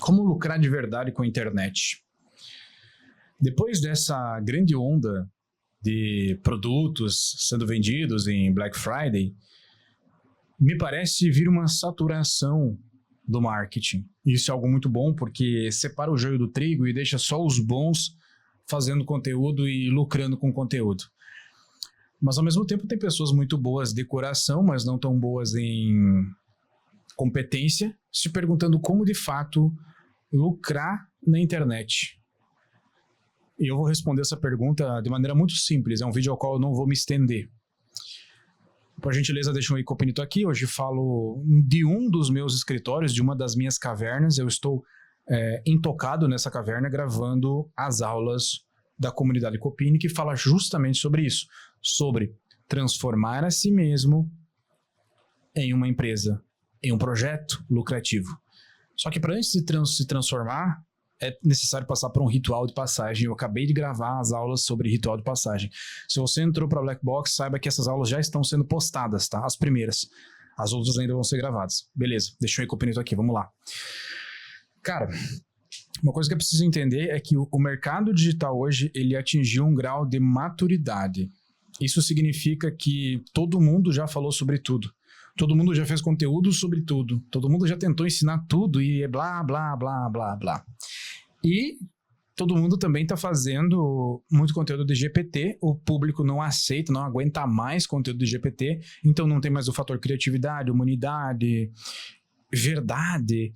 Como lucrar de verdade com a internet? Depois dessa grande onda de produtos sendo vendidos em Black Friday, me parece vir uma saturação do marketing. Isso é algo muito bom porque separa o joio do trigo e deixa só os bons fazendo conteúdo e lucrando com conteúdo. Mas ao mesmo tempo tem pessoas muito boas de coração, mas não tão boas em competência, se perguntando como de fato lucrar na internet. E eu vou responder essa pergunta de maneira muito simples, é um vídeo ao qual eu não vou me estender. Por gentileza, deixa um incognito aqui. Hoje falo de um dos meus escritórios, de uma das minhas cavernas. Eu estou intocado nessa caverna gravando as aulas da comunidade Copini, que fala justamente sobre isso, sobre transformar a si mesmo em uma empresa, em um projeto lucrativo. Só que para antes de se transformar, é necessário passar por um ritual de passagem. Eu acabei de gravar as aulas sobre ritual de passagem. Se você entrou para a Black Box, saiba que essas aulas já estão sendo postadas, tá? As primeiras. As outras ainda vão ser gravadas. Beleza, deixa eu ir com o Pinito aqui, vamos lá. Cara, uma coisa que eu preciso entender é que o mercado digital hoje, ele atingiu um grau de maturidade. Isso significa que todo mundo já falou sobre tudo. Todo mundo já fez conteúdo sobre tudo. Todo mundo já tentou ensinar tudo e blá, blá, blá, blá, blá. E todo mundo também está fazendo muito conteúdo de GPT. O público não aceita, não aguenta mais conteúdo de GPT. Então não tem mais o fator criatividade, humanidade, verdade.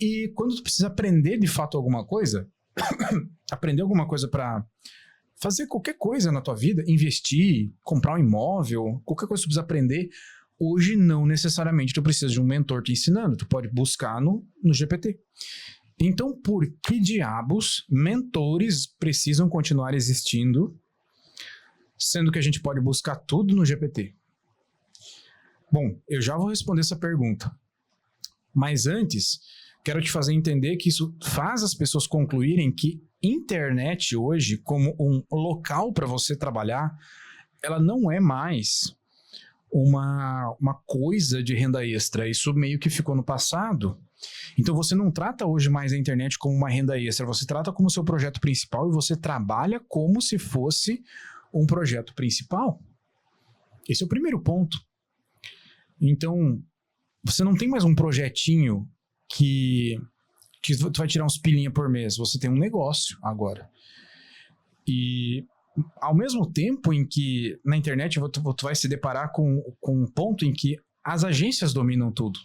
E quando tu precisa aprender de fato alguma coisa, aprender alguma coisa para fazer qualquer coisa na tua vida, investir, comprar um imóvel, qualquer coisa que tu precisa aprender, hoje não necessariamente tu precisa de um mentor te ensinando, tu pode buscar no GPT. Então, por que diabos mentores precisam continuar existindo, sendo que a gente pode buscar tudo no GPT? Bom, eu já vou responder essa pergunta, mas antes, quero te fazer entender que isso faz as pessoas concluírem que internet hoje, como um local para você trabalhar, ela não é mais uma coisa de renda extra. Isso meio que ficou no passado. Então você não trata hoje mais a internet como uma renda extra, você trata como seu projeto principal e você trabalha como se fosse um projeto principal. Esse é o primeiro ponto. Então, você não tem mais um projetinho que tu vai tirar uns pilinha por mês, você tem um negócio agora. E ao mesmo tempo em que na internet tu vai se deparar com um ponto em que as agências dominam tudo.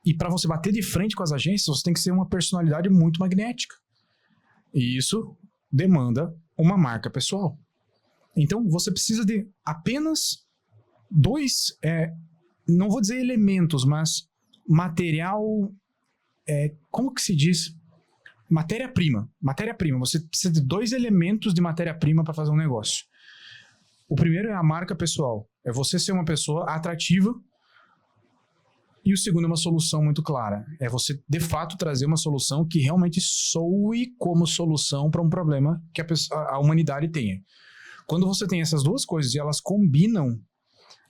E para você bater de frente com as agências, você tem que ser uma personalidade muito magnética. E isso demanda uma marca pessoal. Então você precisa de apenas dois, não vou dizer elementos, mas material, como que se diz? Matéria-prima. Matéria-prima. Você precisa de dois elementos de matéria-prima para fazer um negócio. O primeiro é a marca pessoal. É você ser uma pessoa atrativa. E o segundo é uma solução muito clara. É você, de fato, trazer uma solução que realmente soe como solução para um problema que a humanidade tenha. Quando você tem essas duas coisas e elas combinam,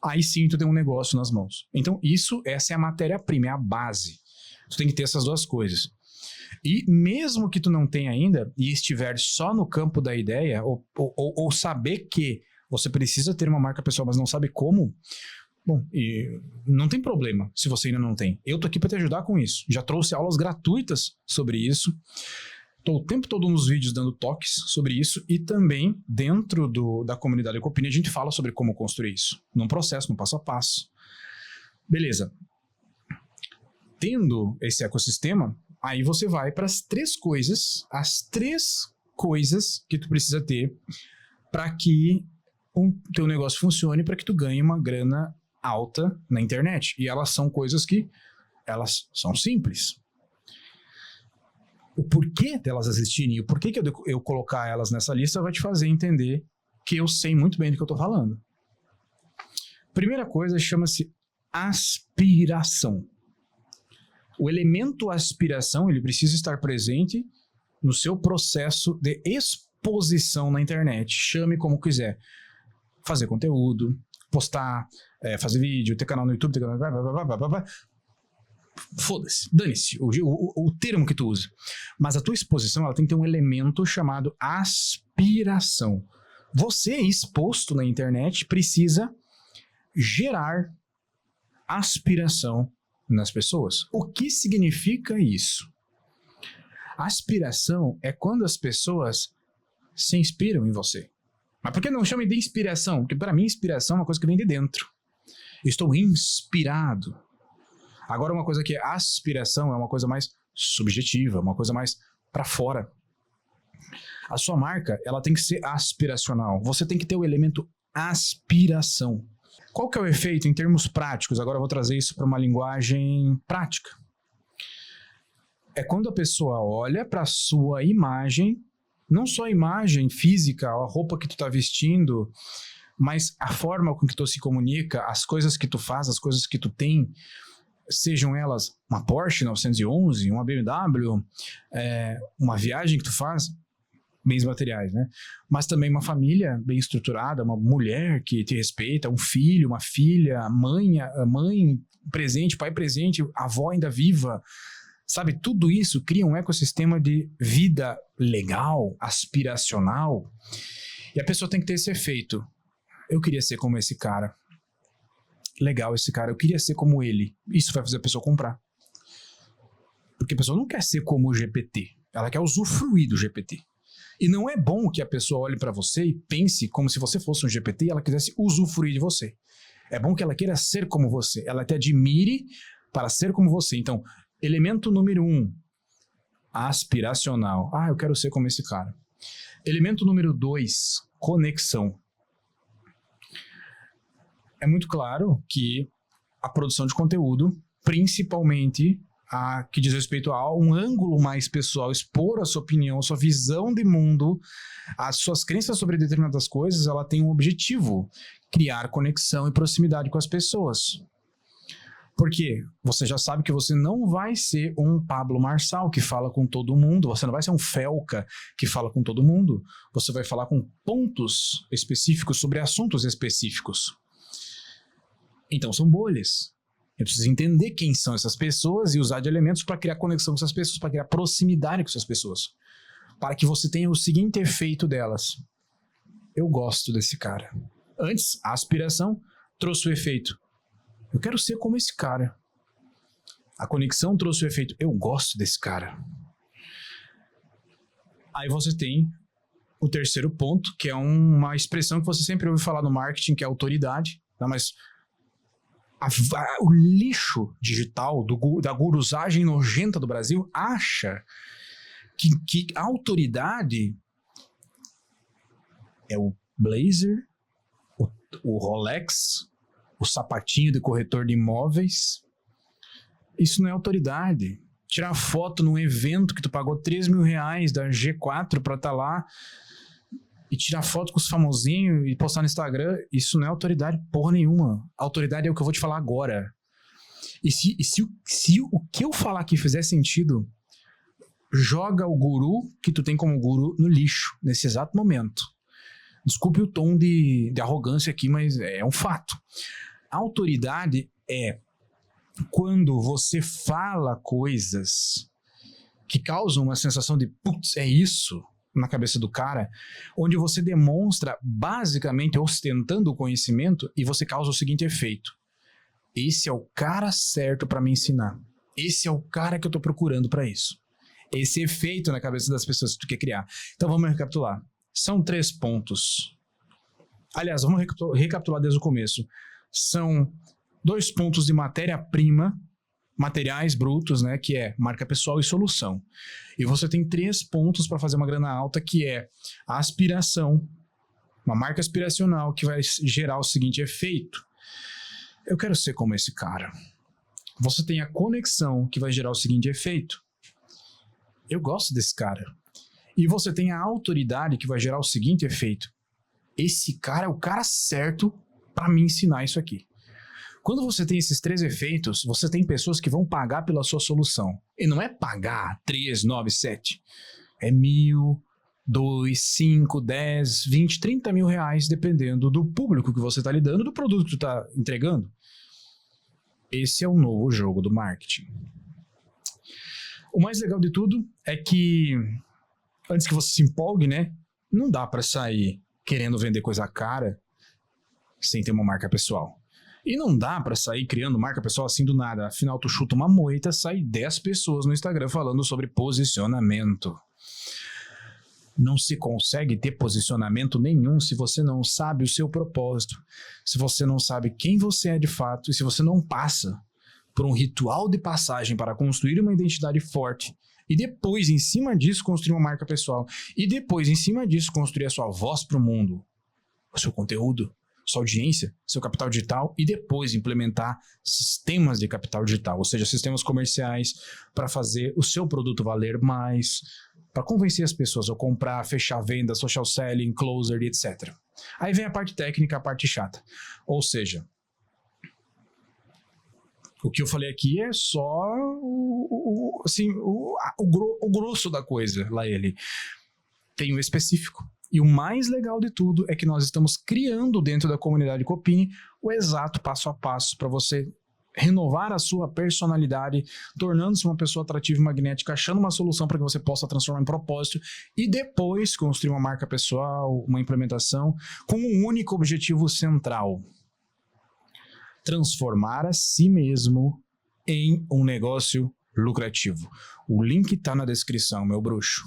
aí sim tu tem um negócio nas mãos. Então, essa é a matéria-prima, é a base. Tu tem que ter essas duas coisas. E mesmo que tu não tenha ainda e estiver só no campo da ideia, ou saber que você precisa ter uma marca pessoal, mas não sabe como, bom, e não tem problema se você ainda não tem. Eu tô aqui para te ajudar com isso. Já trouxe aulas gratuitas sobre isso. Tô o tempo todo nos vídeos dando toques sobre isso e também dentro da comunidade Copini a gente fala sobre como construir isso. Num processo, num passo a passo. Beleza. Tendo esse ecossistema, aí você vai para as três coisas que tu precisa ter para que o teu negócio funcione, para que tu ganhe uma grana alta na internet. E elas são coisas que elas são simples. O porquê delas existirem e o porquê que eu colocar elas nessa lista vai te fazer entender que eu sei muito bem do que eu estou falando. Primeira coisa chama-se aspiração. O elemento aspiração, ele precisa estar presente no seu processo de exposição na internet. Chame como quiser. Fazer conteúdo, postar, fazer vídeo, ter canal no YouTube, foda-se, dane-se o termo que tu usa. Mas a tua exposição, ela tem que ter um elemento chamado aspiração. Você, exposto na internet, precisa gerar aspiração nas pessoas. O que significa isso? Aspiração é quando as pessoas se inspiram em você. Mas por que não chama de inspiração? Porque para mim, inspiração é uma coisa que vem de dentro. Eu estou inspirado. Agora, uma coisa que é aspiração é uma coisa mais subjetiva, uma coisa mais para fora. A sua marca, ela tem que ser aspiracional. Você tem que ter o elemento aspiração. Qual que é o efeito em termos práticos? Agora eu vou trazer isso para uma linguagem prática. É quando a pessoa olha para a sua imagem, não só a imagem física, a roupa que tu está vestindo, mas a forma com que tu se comunica, as coisas que tu faz, as coisas que tu tem, sejam elas uma Porsche 911, uma BMW, uma viagem que tu faz, bens materiais, né? Mas também uma família bem estruturada, uma mulher que te respeita, um filho, uma filha, mãe presente, pai presente, avó ainda viva. Sabe, tudo isso cria um ecossistema de vida legal, aspiracional. E a pessoa tem que ter esse efeito. Eu queria ser como esse cara. Legal esse cara, eu queria ser como ele. Isso vai fazer a pessoa comprar. Porque a pessoa não quer ser como o GPT. Ela quer usufruir do GPT. E não é bom que a pessoa olhe para você e pense como se você fosse um GPT e ela quisesse usufruir de você. É bom que ela queira ser como você. Ela te admire para ser como você. Então, elemento número 1, aspiracional. Eu quero ser como esse cara. Elemento número 2, conexão. É muito claro que a produção de conteúdo, principalmente a que diz respeito a um ângulo mais pessoal, expor a sua opinião, a sua visão de mundo, as suas crenças sobre determinadas coisas, ela tem um objetivo: criar conexão e proximidade com as pessoas. Porque você já sabe que você não vai ser um Pablo Marçal que fala com todo mundo, você não vai ser um Felca que fala com todo mundo, você vai falar com pontos específicos sobre assuntos específicos. Então são bolhas. Eu preciso entender quem são essas pessoas e usar de elementos para criar conexão com essas pessoas, para criar proximidade com essas pessoas. Para que você tenha o seguinte efeito delas: eu gosto desse cara. Antes, a aspiração trouxe o efeito: eu quero ser como esse cara. A conexão trouxe o efeito: eu gosto desse cara. Aí você tem o terceiro ponto, que é uma expressão que você sempre ouve falar no marketing, que é autoridade. Tá? Mas o lixo digital da gurusagem nojenta do Brasil acha que a autoridade é o blazer, o Rolex, o sapatinho de corretor de imóveis. Isso não é autoridade. Tirar foto num evento que tu pagou R$3.000 da G4 pra estar lá e tirar foto com os famosinhos e postar no Instagram, isso não é autoridade porra nenhuma. A autoridade é o que eu vou te falar agora. E se o que eu falar aqui fizer sentido, joga o guru que tu tem como guru no lixo, nesse exato momento. Desculpe o tom de arrogância aqui, mas é um fato. A autoridade é quando você fala coisas que causam uma sensação de putz, é isso, na cabeça do cara, onde você demonstra basicamente ostentando o conhecimento e você causa o seguinte efeito: esse é o cara certo para me ensinar, esse é o cara que eu tô procurando para isso. Esse efeito na cabeça das pessoas que tu quer criar. Então vamos recapitular. São 3 pontos. Aliás, vamos recapitular desde o começo. São 2 pontos de matéria-prima, materiais brutos, né, que é marca pessoal e solução. E você tem 3 pontos para fazer uma grana alta, que é a aspiração, uma marca aspiracional que vai gerar o seguinte efeito: eu quero ser como esse cara. Você tem a conexão, que vai gerar o seguinte efeito: eu gosto desse cara. E você tem a autoridade, que vai gerar o seguinte efeito: esse cara é o cara certo para me ensinar isso aqui. Quando você tem esses 3 efeitos, você tem pessoas que vão pagar pela sua solução. E não é pagar 3, 9, 7. É 1.000, 2, 5, 10, 20, 30 mil reais, dependendo do público que você está lidando, do produto que tu está entregando. Esse é o novo jogo do marketing. O mais legal de tudo é que, antes que você se empolgue, né? Não dá para sair querendo vender coisa cara sem ter uma marca pessoal. E não dá pra sair criando marca pessoal assim do nada. Afinal, tu chuta uma moita, sai 10 pessoas no Instagram falando sobre posicionamento. Não se consegue ter posicionamento nenhum se você não sabe o seu propósito, se você não sabe quem você é de fato e se você não passa por um ritual de passagem para construir uma identidade forte e depois, em cima disso, construir uma marca pessoal e depois, em cima disso, construir a sua voz para o mundo, o seu conteúdo, sua audiência, seu capital digital e depois implementar sistemas de capital digital, ou seja, sistemas comerciais para fazer o seu produto valer mais, para convencer as pessoas a comprar, fechar venda, social selling, closer, etc. Aí vem a parte técnica, a parte chata. Ou seja, o que eu falei aqui é só o grosso da coisa, lá ele. Tem o específico. E o mais legal de tudo é que nós estamos criando dentro da comunidade Copini o exato passo a passo para você renovar a sua personalidade, tornando-se uma pessoa atrativa e magnética, achando uma solução para que você possa transformar em propósito e depois construir uma marca pessoal, uma implementação com um único objetivo central: transformar a si mesmo em um negócio lucrativo. O link está na descrição, meu bruxo.